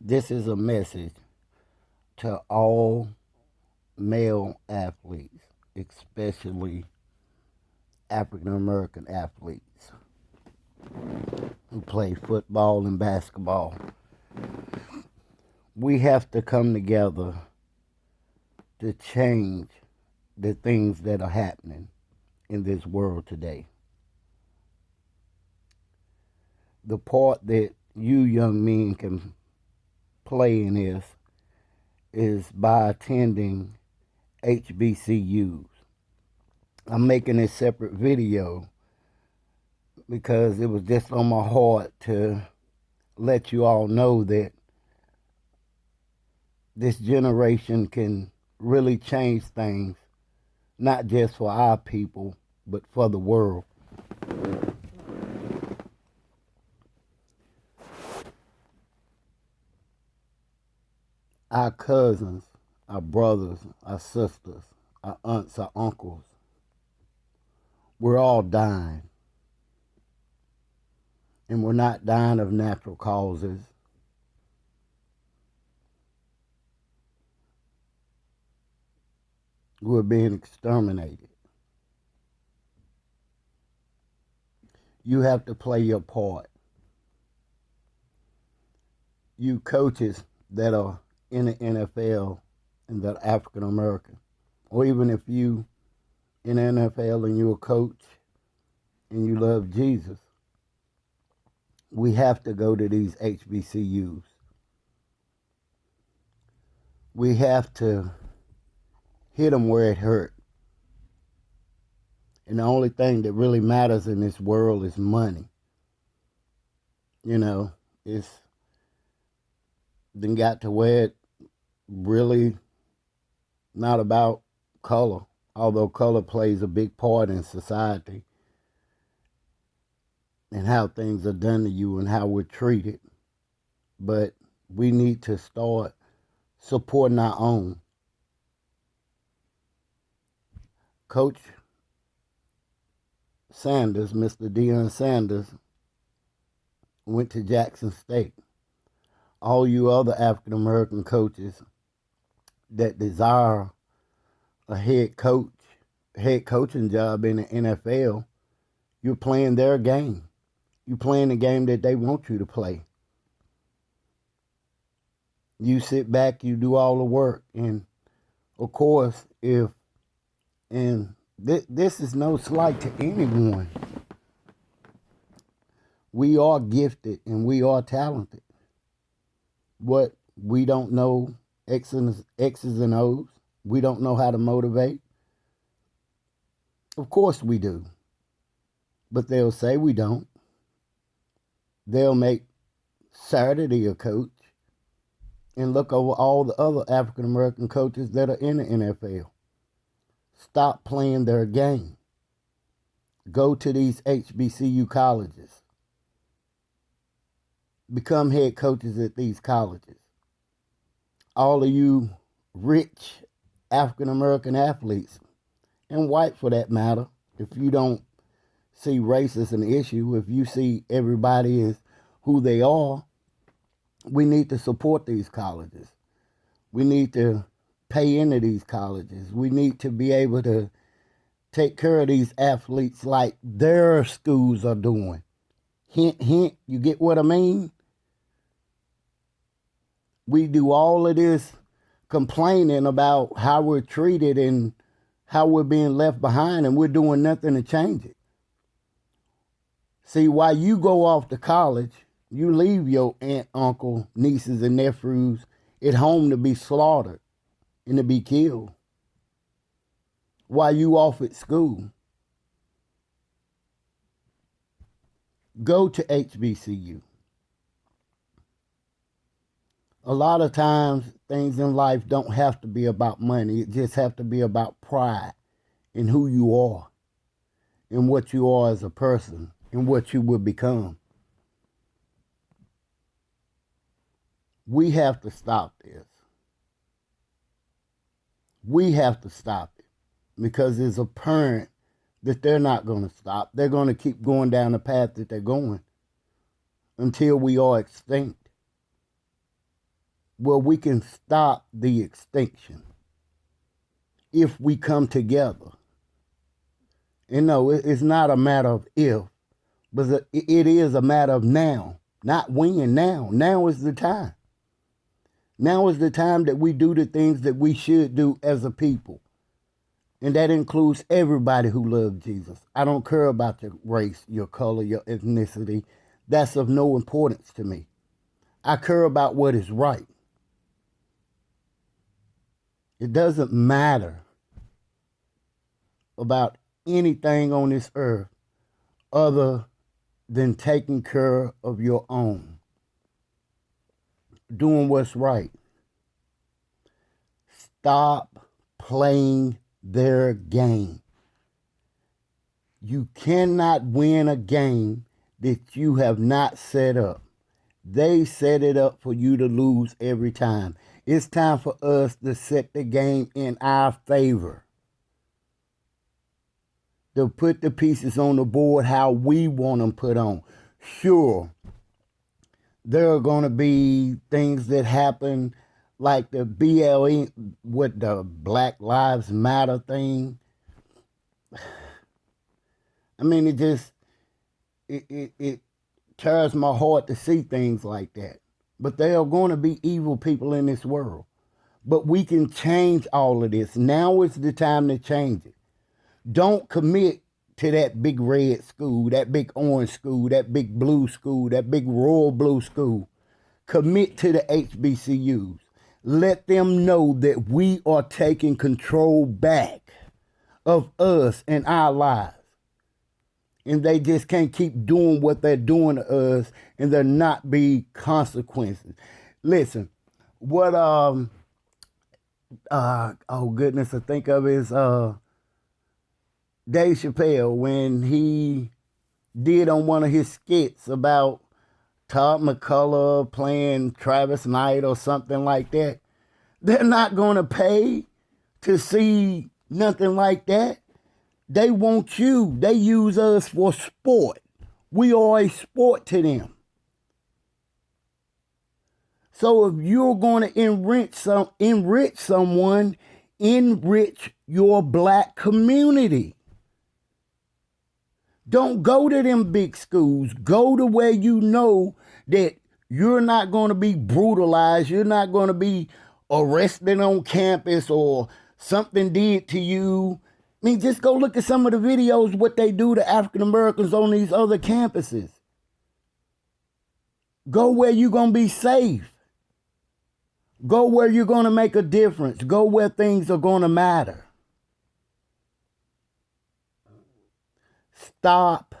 This is a message to all male athletes, especially African American athletes who play football and basketball. We have to come together to change the things that are happening in this world today. The part that you young men can play in this is by attending HBCUs. I'm making a separate video because it was just on my heart to let you all know that this generation can really change things, not just for our people, but for the world. Our cousins, our brothers, our sisters, our aunts, our uncles, we're all dying. And we're not dying of natural causes. We're being exterminated. You have to play your part. You coaches that are in the NFL and that are African American, or even if you in the NFL and you're a coach and you love Jesus, we have to go to these HBCUs. We have to hit them where it hurt. And the only thing that really matters in this world is money. You know, it's then got to where it really not about color, although color plays a big part in society and how things are done to you and how we're treated. But we need to start supporting our own. Coach Sanders, Mr. Deion Sanders, went to Jackson State. All you other African American coaches that desire a head coaching job in the NFL, you're playing their game. You're playing the game that they want you to play. You sit back, you do all the work. And of course, this is no slight to anyone. We are gifted and we are talented. What we don't know X's and O's. We don't know how to motivate. Of course we do. But they'll say we don't. They'll make Saturday a coach and look over all the other African American coaches that are in the NFL. Stop playing their game. Go to these HBCU colleges. Become head coaches at these colleges. All of you rich African American athletes, and white for that matter, if you don't see race as an issue, if you see everybody as who they are, we need to support these colleges. We need to pay into these colleges. We need to be able to take care of these athletes like their schools are doing. Hint, hint, you get what I mean? We do all of this complaining about how we're treated and how we're being left behind, and we're doing nothing to change it. See, while you go off to college, you leave your aunt, uncle, nieces, and nephews at home to be slaughtered and to be killed. While you off at school, go to HBCU. A lot of times, things in life don't have to be about money. It just have to be about pride in who you are and what you are as a person and what you will become. We have to stop this. We have to stop it because it's apparent that they're not going to stop. They're going to keep going down the path that they're going until we are extinct. where we can stop the extinction if we come together. And no, it's not a matter of if, but it is a matter of now, not when. Now is the time. Now is the time that we do the things that we should do as a people. And that includes everybody who loves Jesus. I don't care about your race, your color, your ethnicity. That's of no importance to me. I care about what is right. It doesn't matter about anything on this earth other than taking care of your own, doing what's right. Stop playing their game. You cannot win a game that you have not set up. They set it up for you to lose every time. It's time for us to set the game in our favor. To put the pieces on the board how we want them put on. Sure, there are going to be things that happen like the BLE with the Black Lives Matter thing. I mean, it tears my heart to see things like that. But there are going to be evil people in this world. But we can change all of this. Now is the time to change it. Don't commit to that big red school, that big orange school, that big blue school, that big royal blue school. Commit to the HBCUs. Let them know that we are taking control back of us and our lives. And they just can't keep doing what they're doing to us and there not be consequences. Listen, what oh goodness, I think of is Dave Chappelle when he did on one of his skits about Todd McCullough playing Travis Knight or something like that. They're not going to pay to see nothing like that. They want you. They use us for sport. We are a sport to them. So if you're going to enrich someone, enrich your black community. Don't go to them big schools. Go to where you know that you're not going to be brutalized. You're not going to be arrested on campus or something did to you. I mean, just go look at some of the videos, what they do to African Americans on these other campuses. Go where you're going to be safe. Go where you're going to make a difference. Go where things are going to matter. Stop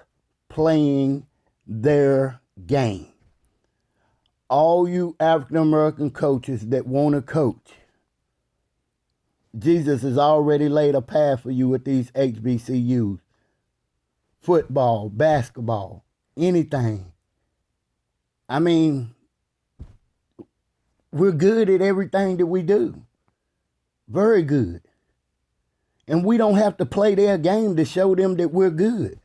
playing their game. All you African American coaches that want to coach, Jesus has already laid a path for you with these HBCUs. Football, basketball, anything. I mean, we're good at everything that we do. Very good. And we don't have to play their game to show them that we're good.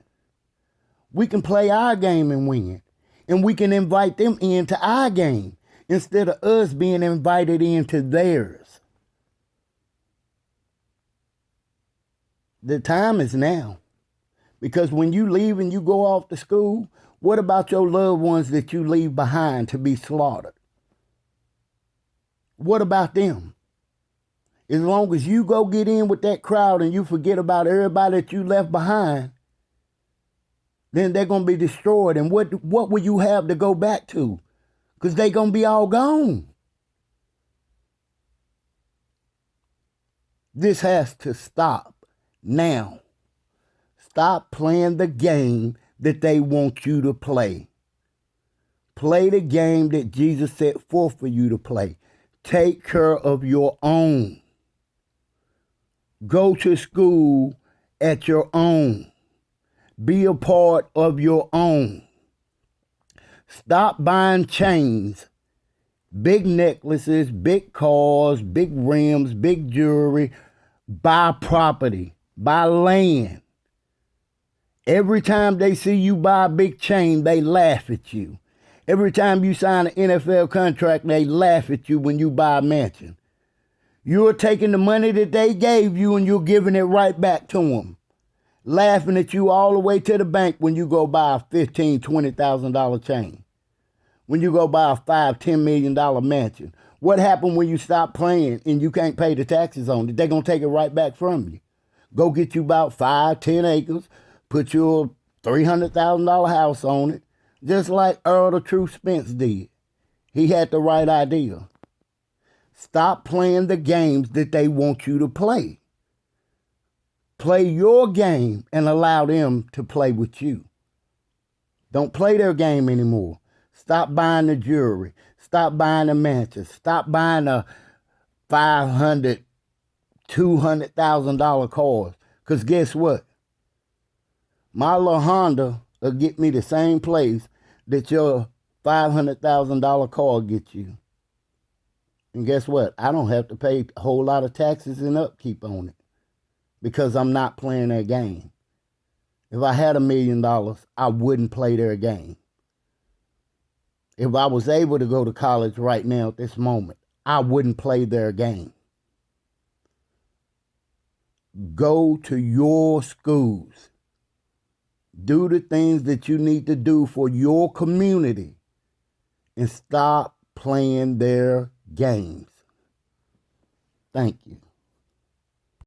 We can play our game and win. And we can invite them into our game instead of us being invited into theirs. The time is now. Because when you leave and you go off to school, what about your loved ones that you leave behind to be slaughtered? What about them? As long as you go get in with that crowd and you forget about everybody that you left behind, then they're going to be destroyed. And what will you have to go back to? Because they're going to be all gone. This has to stop now. Stop playing the game that they want you to play. Play the game that Jesus set forth for you to play. Take care of your own. Go to school at your own. Be a part of your own. Stop buying chains, big necklaces, big cars, big rims, big jewelry. Buy property, buy land. Every time they see you buy a big chain, they laugh at you. Every time you sign an NFL contract, they laugh at you when you buy a mansion. You're taking the money that they gave you and you're giving it right back to them. Laughing at you all the way to the bank when you go buy a $15,000, $20,000 chain. When you go buy a $5, $10 million mansion. What happened when you stop playing and you can't pay the taxes on it? They're going to take it right back from you. Go get you about 5, 10 acres, put your $300,000 house on it, just like Earl the True Spence did. He had the right idea. Stop playing the games that they want you to play. Play your game and allow them to play with you. Don't play their game anymore. Stop buying the jewelry. Stop buying the mansions. Stop buying the $500,000, $200,000 cars. Because guess what? My little Honda will get me the same place that your $500,000 car gets you. And guess what? I don't have to pay a whole lot of taxes and upkeep on it because I'm not playing their game. If I had $1 million, I wouldn't play their game. If I was able to go to college right now at this moment, I wouldn't play their game. Go to your schools. Do the things that you need to do for your community and stop playing their games. Thank you.